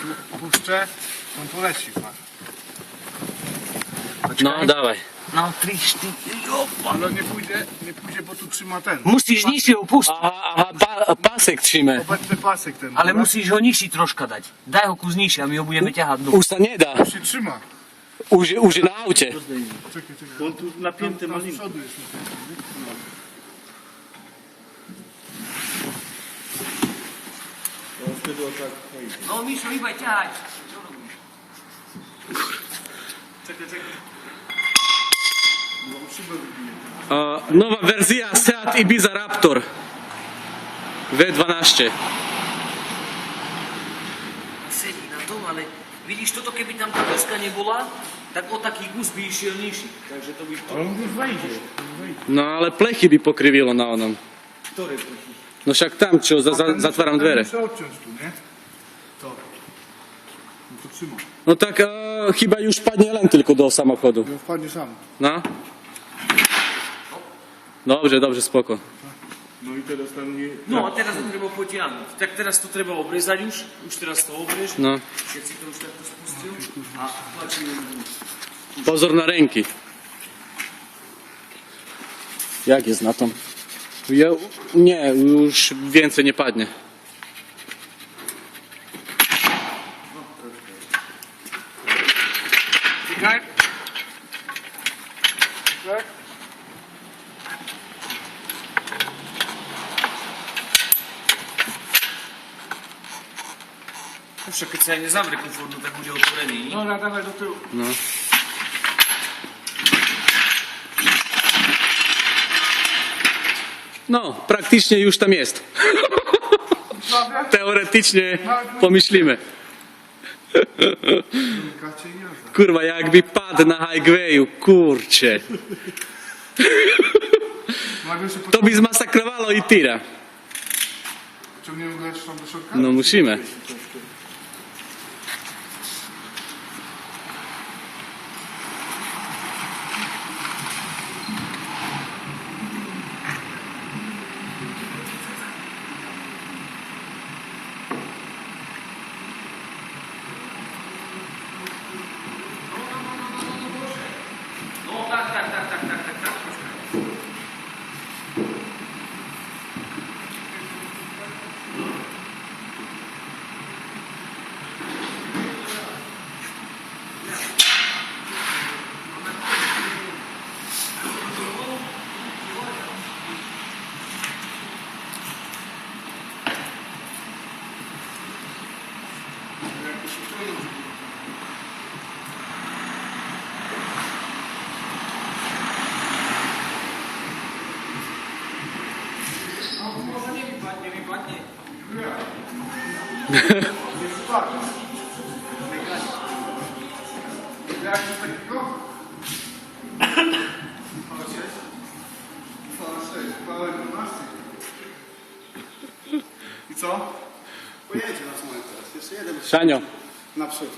tu puszczę, on poleci. No, dawaj. No, 3, 4, Ale nie pójdzie, bo tu trzyma ten. Musisz niżej opuścić. Aha, pasek trzymaj. Obecny pasek ten. Ale dobra? musisz ho niżej troszkę dać. Daj ho kus niżej, a my ho budeme ťahať do... Usta nie da. Się trzyma. Uży na aucie. Czekaj. On tu napięty Tam z maliny. przodu jest napięty. On wtedy o tak chodzi. No, Mišo, iba ťahať. Nowa wersja Seat Ibiza Raptor V12. Sedí na tom, ale vidíš toto, keby tam tá doska nebola, tak o taký kus by išiel nižší. Takže to by... Ale on już wejdzie. No ale plechy by pokrywilo na onom. Które plechy? No však tam, čo zatváram dvere. Muszę odciąć tu, nie? To. No to trzyma. No tak chyba już padnie len tylko do samochodu. No wpadnie sam. No. Dobrze, spoko. No i teraz tam nie... No, a teraz to treba potiahnuť. Tak teraz to treba obrezať už. Už teraz to obrež. No. Keď si to už takto spustil. A tlačíme dnu. Pozor na ręki. Jak jest na tom? Nie, już więcej nie padnie. Czekaj. Tak? Však keď sa aj nezavrie komfortno, tak bude otvorený. Dobra, dawaj do tyłu. No. No, praktycznie już tam jest. Prawie? Teoretycznie pomyślimy. Kacie i jazda. Kurwa, jakby padł na highwayu, kurcze. Nagle się To by zmasakrowało i tira. pociągniemy go jeszcze tam do środka? No musimy. No tak. Może nie wypadnie. Jak coś takiego? Fala 12. I co? Pojedzie nas moment teraz. Jeszcze jeden Szanio, naprzód.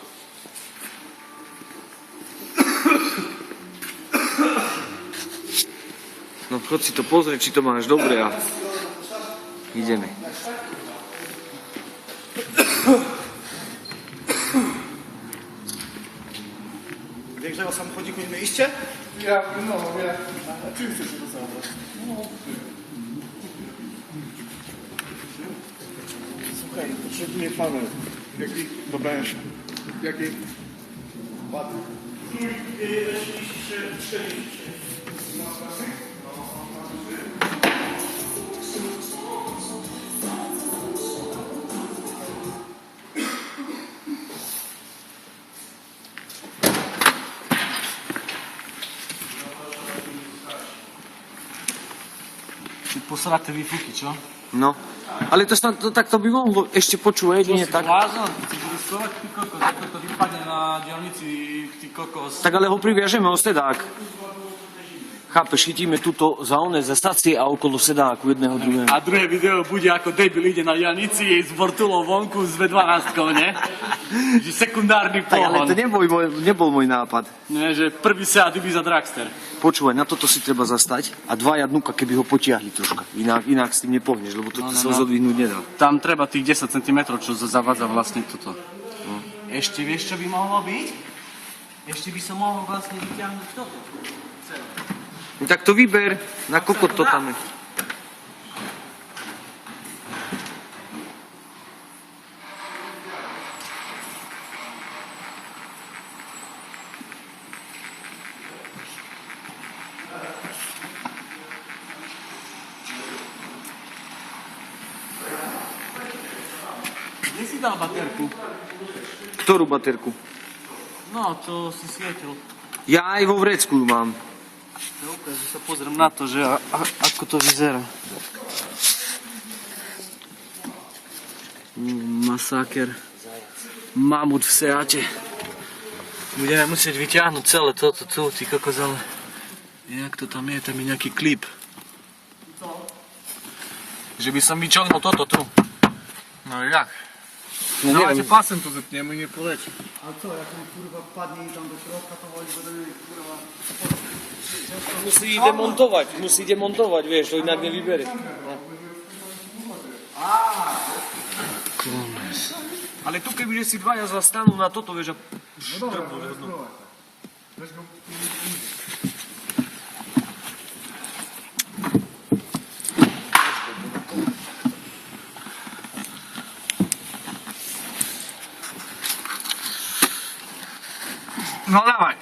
No chodź si to pozrieť, či to máš dobre a ideme. Wiesz, że o samochodziku nie mieliście? Ja, a czym chcesz to zabrać? Słuchaj, potrzebuję panel. Jaki? Dobrałem. Jaki? Ładny. Posrate výfuky, čo? No. Ale tak to by mohlo ešte počúvať, nie tak. Blázon, ty budeš stovať, ty kokos, ako to vypadne na diaľnici, ty kokos. Tak ale ho priviažeme o sedák. Chápeš, chytíme tuto za one, za stacie a okolo sedáku jedného druhého. A druhé video bude, ako debil ide na diaľnici s Bortulou vonku s V12, ne? Že sekundárny Tak, ale pohon. to nebol môj nápad. Nie, že prvý Seat Ibiza Dragster. Počúvaj, na toto si treba zastať a dvaja dnuka, keby ho potiahli troška. Inak s tým nepohneš, lebo toto sa zodvihnúť nedá. Tam treba tých 10 cm, čo zavádza vlastne toto. No. Ešte vieš, čo by mohlo byť? Ešte by som mohol vlastne vyťahnuť toto. No tak to vyber, na kokot to tam je. Kde si dal baterku? Ktorú baterku? No, to si svietil. Ja aj vo vrecku ju mám. Dobre, že sa pozriem na to, že ako to vyzerá. Masaker. Mamut v Seate. Budeme musieť vyťahnuť celé toto tu, ty kokos, ale... Jak to tam je nejaký klip. Že by som vyčohnul toto tu. No jak? No Dawajcie pasem to zepniemy i nie poleci. A co, jak on kurwa wpadnie tam do środka, to chodzi, będę mieli kurwa... Musí ide montovať, vieš, to inak nevyberie. Ale tu kebyže si dvaja zastanú na toto, vieš, a štrbnú, že no. No dawaj.